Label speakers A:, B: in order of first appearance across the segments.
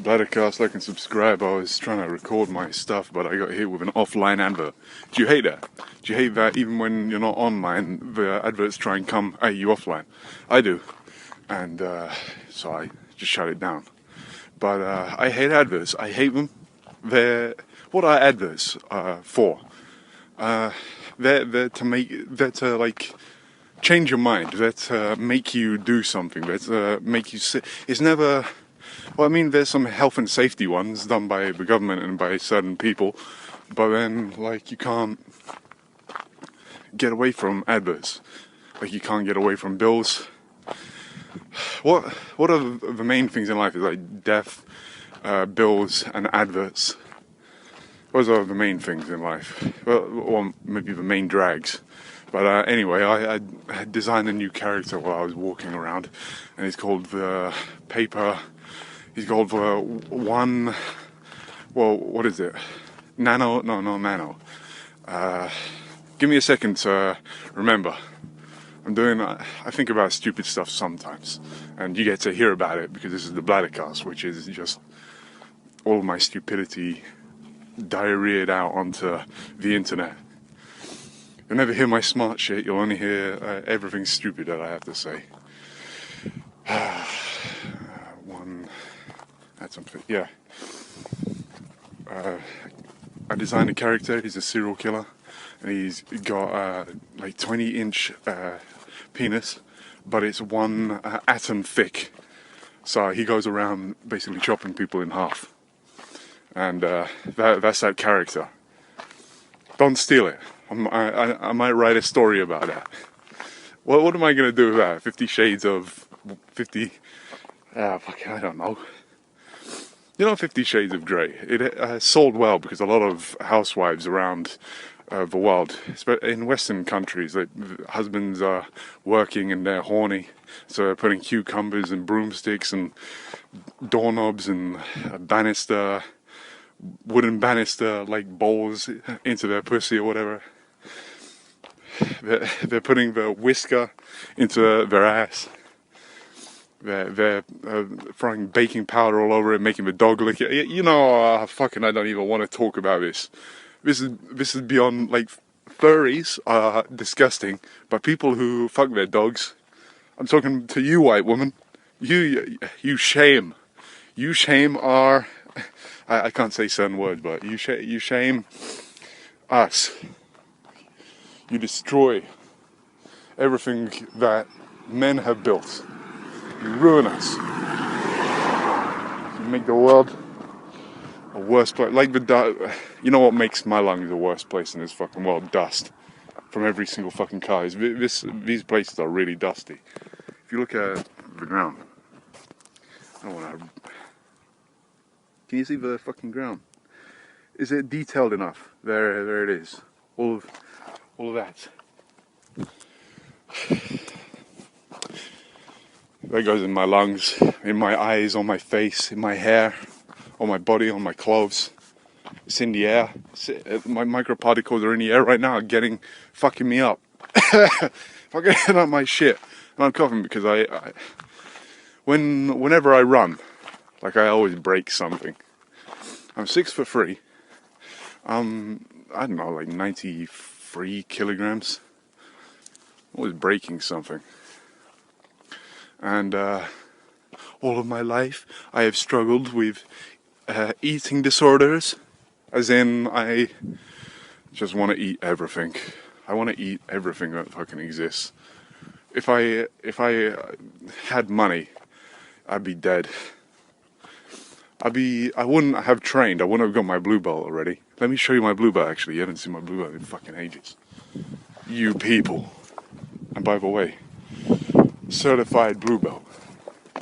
A: Bladder Cast, like and subscribe. I was trying to record my stuff, but I got hit with an offline advert. Do you hate that? Do you hate that even when you're not online, the adverts try and come at you offline? I do. And so I just shut it down. But I hate adverts. I hate them. What are adverts for? They're to like change your mind. They're to make you do something. They're to make you sit. It's never. Well, I mean, there's some health and safety ones done by the government and by certain people, but then, like, you can't get away from adverts. Like, you can't get away from bills. What are the main things in life? Is like death, bills, and adverts. Those are the main things in life. Well, or maybe the main drags. But anyway, I designed a new character while I was walking around, and he's called the Paper. He's called the one. Well, what is it? Nano? No, not Nano. Give me a second to remember. I think about stupid stuff sometimes, and you get to hear about it because this is the Bladder Cast, which is just all of my stupidity diarrheaed out onto the internet. You'll never hear my smart shit. You'll only hear everything stupid that I have to say. That's something. Yeah. I designed a character. He's a serial killer, and he's got like 20-inch penis, but it's one atom thick. So he goes around basically chopping people in half, and that's that character. Don't steal it. I might write a story about that. What am I gonna do with that? 50 Shades of 50. I don't know. You know, 50 Shades of Grey. It sold well because a lot of housewives around the world, in Western countries, like, husbands are working and they're horny, so they're putting cucumbers and broomsticks and doorknobs and wooden banister like bowls into their pussy or whatever. They're putting the whisker into their ass. They're throwing baking powder all over it, making the dog lick it. You know, I don't even want to talk about this. This is beyond, like, furries are disgusting, but people who fuck their dogs, I'm talking to you, white woman. You shame. You shame our. I can't say certain words, but you shame us. You destroy everything that men have built. You ruin us. You make the world a worse place. Like you know what makes my lungs the worst place in this fucking world? Dust from every single fucking car. These places are really dusty. If you look at the ground, I don't want to. Can you see the fucking ground? Is it detailed enough? There it is. All of that. That goes in my lungs, in my eyes, on my face, in my hair, on my body, on my clothes. It's in the air. My microparticles are in the air right now, fucking me up. Fucking up my shit. And I'm coughing because whenever I run, like, I always break something. I'm 6'3". I don't know, like 93 kilograms. Always breaking something. And all of my life, I have struggled with eating disorders. As in, I just want to eat everything. I want to eat everything that fucking exists. If I had money, I'd be dead. I wouldn't have trained. I wouldn't have got my blue belt already. Let me show you my blue belt, actually. You haven't seen my blue belt in fucking ages. You people. And by the way, certified blue belt.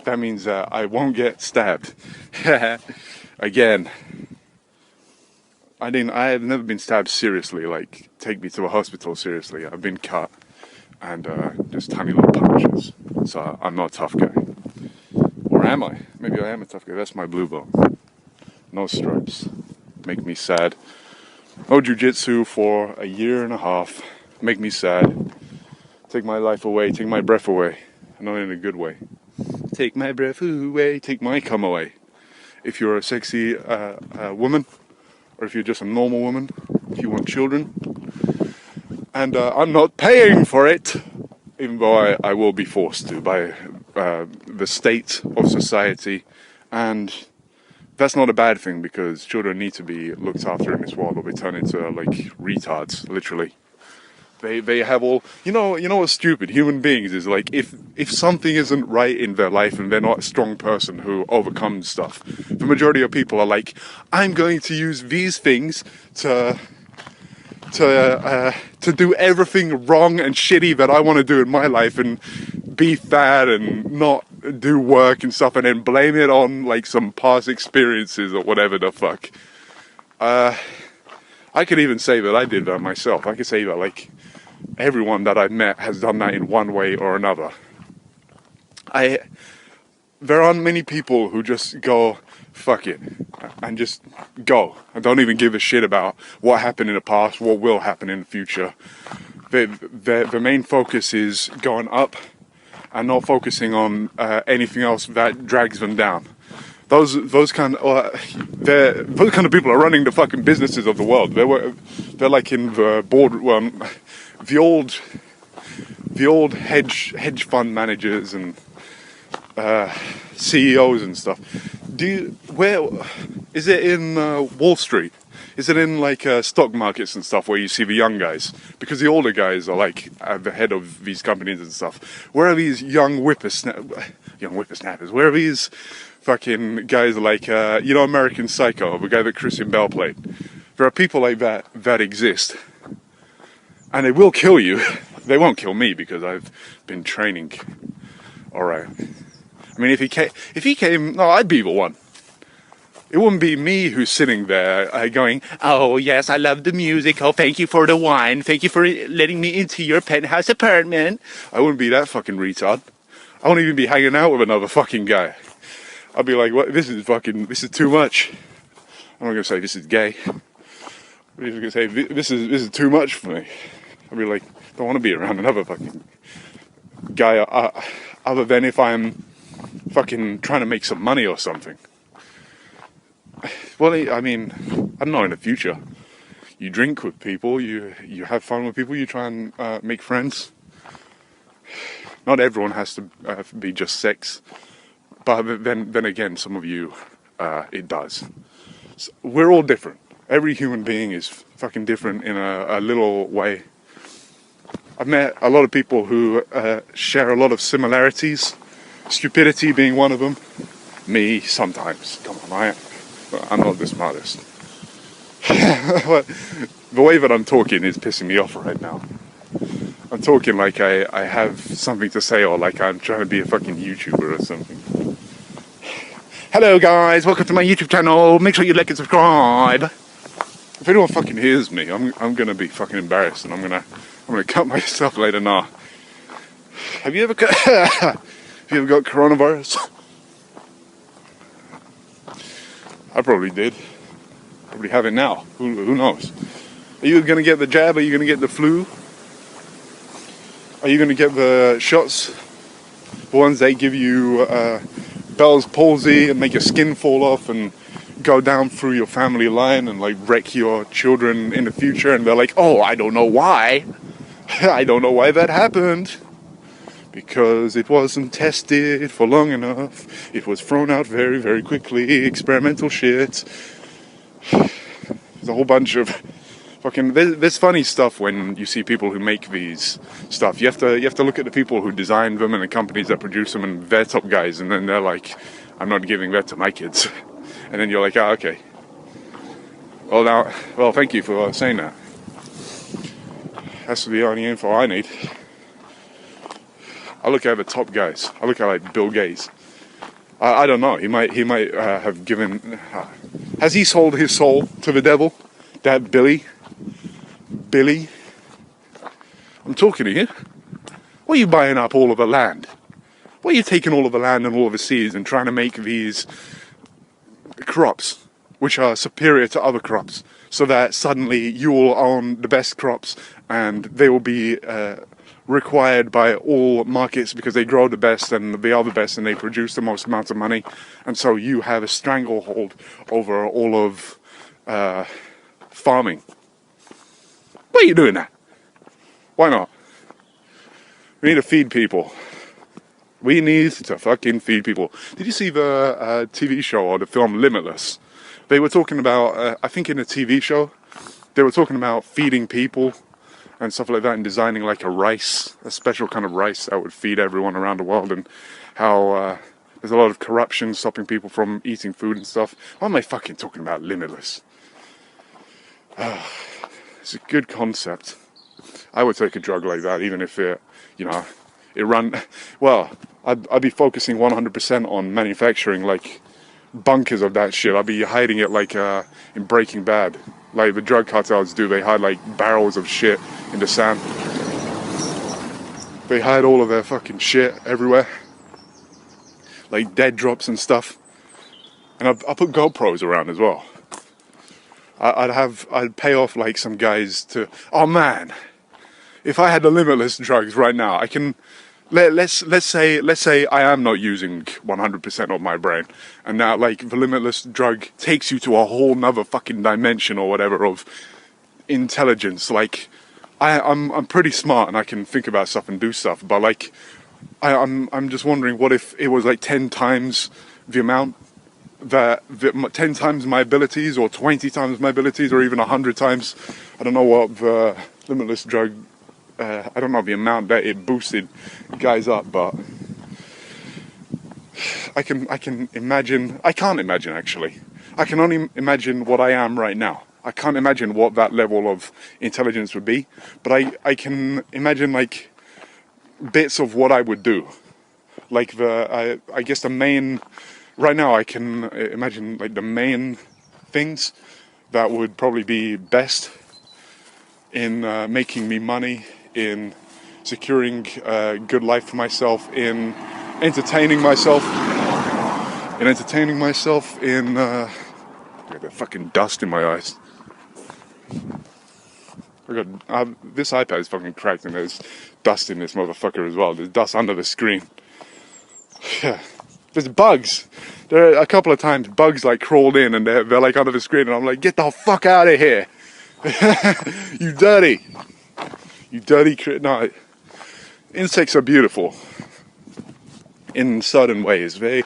A: That means that I won't get stabbed. Again. I have never been stabbed seriously, like, take me to a hospital seriously. I've been cut. And just tiny little punches. So I'm not a tough guy. Or am I? Maybe I am a tough guy. That's my blue belt. No stripes. Make me sad. No jiu-jitsu for a year and a half. Make me sad. Take my life away. Take my breath away. Not in a good way. Take my breath away. Take my cum away. if you're a sexy woman, or if you're just a normal woman, if you want children. And I'm not paying for it, even though I will be forced to by the state of society. And that's not a bad thing, because children need to be looked after in this world, or they turn into like retards, literally. They have all, you know what's stupid? Human beings is like, if something isn't right in their life and they're not a strong person who overcomes stuff, the majority of people are like, I'm going to use these things to do everything wrong and shitty that I want to do in my life, and be fat and not do work and stuff, and then blame it on like some past experiences or whatever the fuck. I could even say that I did that myself. I could say that like everyone that I've met has done that in one way or another. There aren't many people who just go, fuck it, and just go. I don't even give a shit about what happened in the past, what will happen in the future. The main focus is going up and not focusing on anything else that drags them down. Those kind of people are running the fucking businesses of the world. They're like in the board, the old hedge fund managers and CEOs and stuff. Where is it in Wall Street? Is it in like stock markets and stuff where you see the young guys? Because the older guys are like at the head of these companies and stuff. Where are these young whippersnappers? Where are these fucking guys like, American Psycho, the guy that Christian Bale played? There are people like that exist. And they will kill you. They won't kill me because I've been training. Alright. I mean, if he came, no, I'd be the one. It wouldn't be me who's sitting there going, oh yes, I love the music, oh thank you for the wine, thank you for letting me into your penthouse apartment. I wouldn't be that fucking retard. I wouldn't even be hanging out with another fucking guy. I'd be like, what? This is too much. I'm not gonna say this is gay. I'm just gonna say this is too much for me. I'd be like, don't want to be around another fucking guy other than if I'm fucking trying to make some money or something. Well, I mean, I don't know, in the future, you drink with people, you have fun with people, you try and make friends. Not everyone has to be just sex, but then again, some of you, it does. So we're all different. Every human being is fucking different in a little way. I've met a lot of people who share a lot of similarities, stupidity being one of them. Me, sometimes. Come on, I'm not the smartest. The way that I'm talking is pissing me off right now. I'm talking like I have something to say, or like I'm trying to be a fucking YouTuber or something. Hello guys, welcome to my YouTube channel. Make sure you like and subscribe. If anyone fucking hears me, I'm gonna be fucking embarrassed, and I'm gonna cut myself later. Nah. Have you ever got coronavirus? I probably did. Probably have it now. Who knows? Are you going to get the jab? Are you going to get the flu? Are you going to get the shots? The ones that give you Bell's palsy and make your skin fall off and go down through your family line and like wreck your children in the future, and they're like, oh, I don't know why. I don't know why that happened. Because it wasn't tested for long enough. It was thrown out very, very quickly. Experimental shit. There's a whole bunch of fucking... There's funny stuff when you see people who make these stuff. You have to look at the people who design them and the companies that produce them, and they're top guys. And then they're like, I'm not giving that to my kids. And then you're like, oh, okay. Well, thank you for saying that. That's the only info I need. I look at the top guys. I look at like Bill Gates. I don't know. He might have given. Has he sold his soul to the devil? That Billy. I'm talking to you. Why are you buying up all of the land? Why are you taking all of the land and all of the seeds and trying to make these crops, which are superior to other crops, so that suddenly you will own the best crops and they will be required by all markets because they grow the best and they are the best and they produce the most amount of money, and so you have a stranglehold over all of farming. Why are you doing that? Why not? We need to feed people. We need to fucking feed people. Did you see the TV show or the film Limitless? They were talking about, I think in a TV show, they were talking about feeding people and stuff like that, and designing like a special kind of rice that would feed everyone around the world, and how there's a lot of corruption stopping people from eating food and stuff. Why am I fucking talking about Limitless? It's a good concept. I would take a drug like that, even if it, I'd be focusing 100% on manufacturing like bunkers of that shit. I'd be hiding it like in Breaking Bad. Like the drug cartels do, they hide like barrels of shit in the sand. They hide all of their fucking shit everywhere. Like dead drops and stuff. And I'll put GoPros around as well. I'd pay off like some guys to, oh man, if I had the Limitless drugs right now, I can, let's say I am not using 100% of my brain, and now like the Limitless drug takes you to a whole nother fucking dimension or whatever of intelligence. Like I'm pretty smart and I can think about stuff and do stuff, but like I'm just wondering, what if it was like 10 times the amount, that 10 times my abilities, or 20 times my abilities, or even 100 times. I don't know what the Limitless drug, I don't know the amount that it boosted guys up, but I can imagine. I can't imagine, actually. I can only imagine what I am right now. I can't imagine what that level of intelligence would be, but I can imagine like bits of what I would do. Like I guess the main, right now I can imagine like the main things that would probably be best in making me money, in securing a good life for myself, in entertaining myself, in got the fucking dust in my eyes. This iPad is fucking cracked and there's dust in this motherfucker as well. There's dust under the screen. Yeah. There's bugs. There are a couple of times bugs like crawled in and they're like under the screen, and I'm like, get the fuck out of here. You dirty no, insects are beautiful in certain ways. They're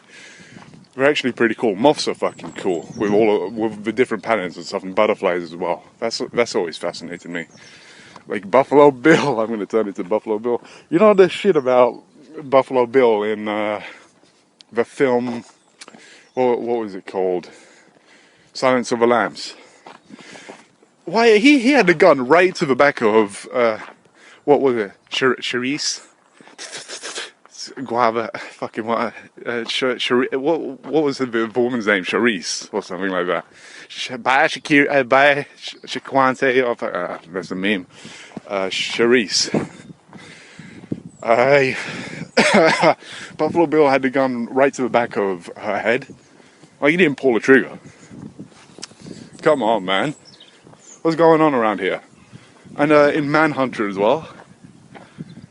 A: actually pretty cool. Moths are fucking cool with the different patterns and stuff, and butterflies as well. That's always fascinated me. Like Buffalo Bill, I'm gonna turn into Buffalo Bill. You know the shit about Buffalo Bill in the film, what was it called? Silence of the Lambs. Why he had the gun right to the back of what was it? Charisse? Guava, fucking what? What was the woman's name? Charisse or something like that. By Shaquante, that's a meme. Charisse. Buffalo Bill had the gun right to the back of her head. Like, he didn't pull the trigger. Come on, man. What's going on around here? And in Manhunter as well,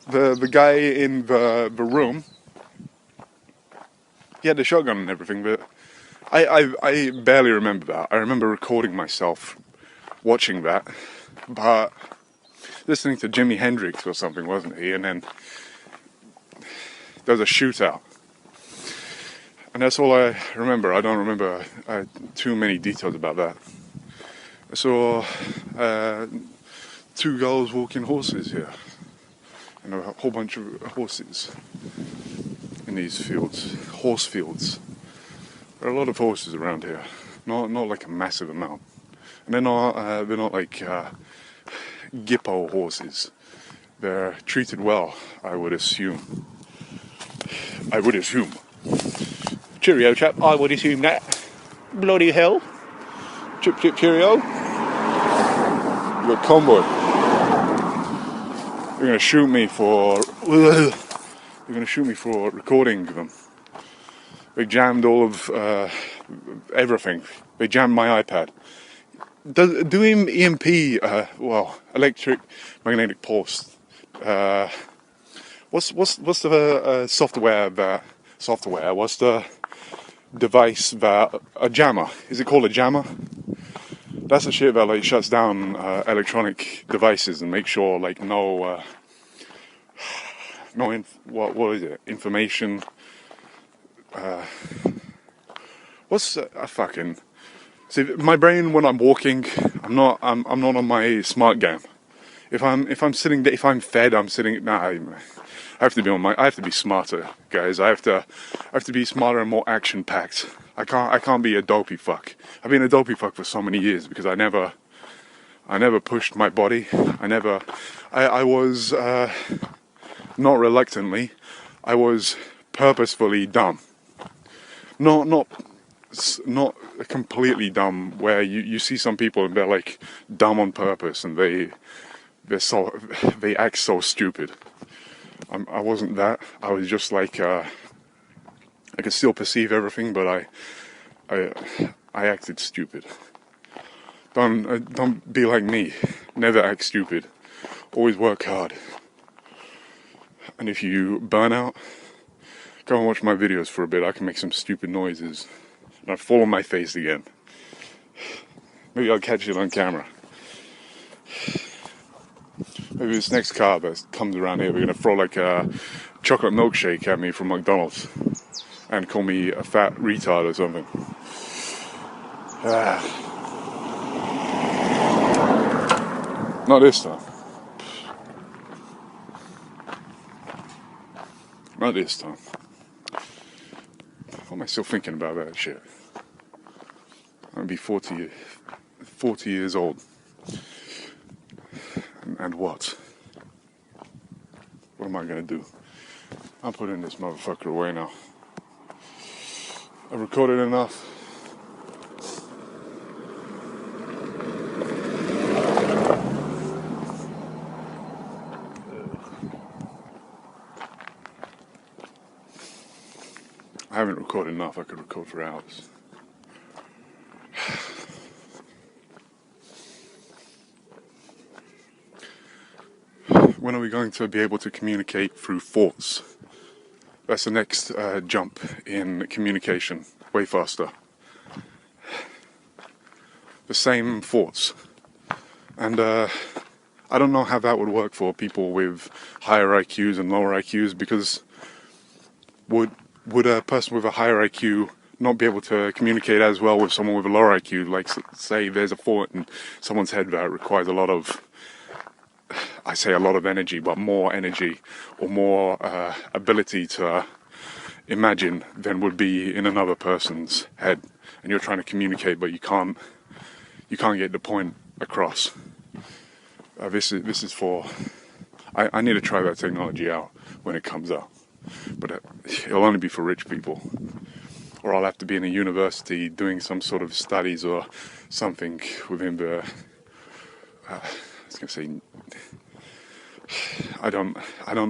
A: the guy in the room, he had the shotgun and everything, but I barely remember that. I remember recording myself watching that, but listening to Jimi Hendrix or something, wasn't he? And then there was a shootout. And that's all I remember. I don't remember too many details about that. I saw 2 girls walking horses here, and a whole bunch of horses in these fields, horse fields. There are a lot of horses around here, not like a massive amount, and they're not like Gippo horses. They're treated well, I would assume. Cheerio, chap. I would assume that. Bloody hell. Chip, chip, cheerio. You got convoy. They're gonna shoot me for recording them. They jammed all of everything. They jammed my iPad. Do EMP, electric magnetic pulse, What's the software? What's the device that a jammer? Is it called a jammer? That's the shit that like shuts down electronic devices and makes sure like what is it? Information. What's a fucking? See, my brain when I'm walking, I'm not on my smart game. If I'm sitting there, if I'm fed, I'm sitting. Nah, I have to be I have to be smarter, guys. I have to be smarter and more action packed. I can't be a dopey fuck. I've been a dopey fuck for so many years because I never pushed my body. I was not reluctantly. I was purposefully dumb. Not completely dumb. Where you see some people and they're like dumb on purpose and they act so stupid. I wasn't that. I was just like I could still perceive everything, but I acted stupid. Don't be like me. Never act stupid. Always work hard. And if you burn out, go and watch my videos for a bit. I can make some stupid noises, and I fall on my face again. Maybe I'll catch it on camera. Maybe this next car that comes around here, we're gonna throw like a chocolate milkshake at me from McDonald's and call me a fat retard or something. Not this time. Not this time. What am I still thinking about that shit? I'm gonna be 40 years old. And what? What am I gonna do? I'm putting this motherfucker away now. I recorded enough. I haven't recorded enough. I could record for hours. When are we going to be able to communicate through thoughts? That's the next jump in communication, way faster. The same thoughts. And I don't know how that would work for people with higher IQs and lower IQs, because would a person with a higher IQ not be able to communicate as well with someone with a lower IQ? Like, say there's a thought in someone's head that requires a lot of energy, but more energy or more ability to imagine than would be in another person's head, and you're trying to communicate, but you can't get the point across. This is for. I need to try that technology out when it comes out, but it'll only be for rich people, or I'll have to be in a university doing some sort of studies or something within the. I was gonna say. I don't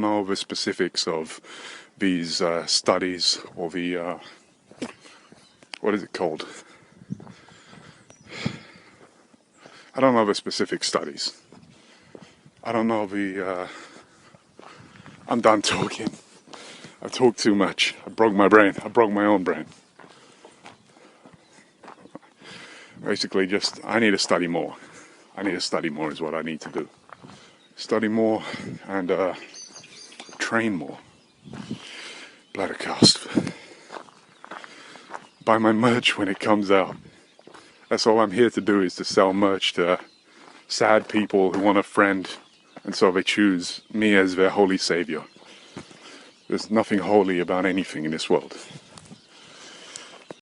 A: know the specifics of these studies or the what is it called? I don't know the specific studies. I don't know the. I'm done talking. I've talked too much. I broke my brain. I broke my own brain. Basically, I need to study more. I need to study more is what I need to do. Study more and train more. Bladder Cast. Buy my merch when it comes out. That's all I'm here to do, is to sell merch to sad people who want a friend, and so they choose me as their holy savior. There's nothing holy about anything in this world.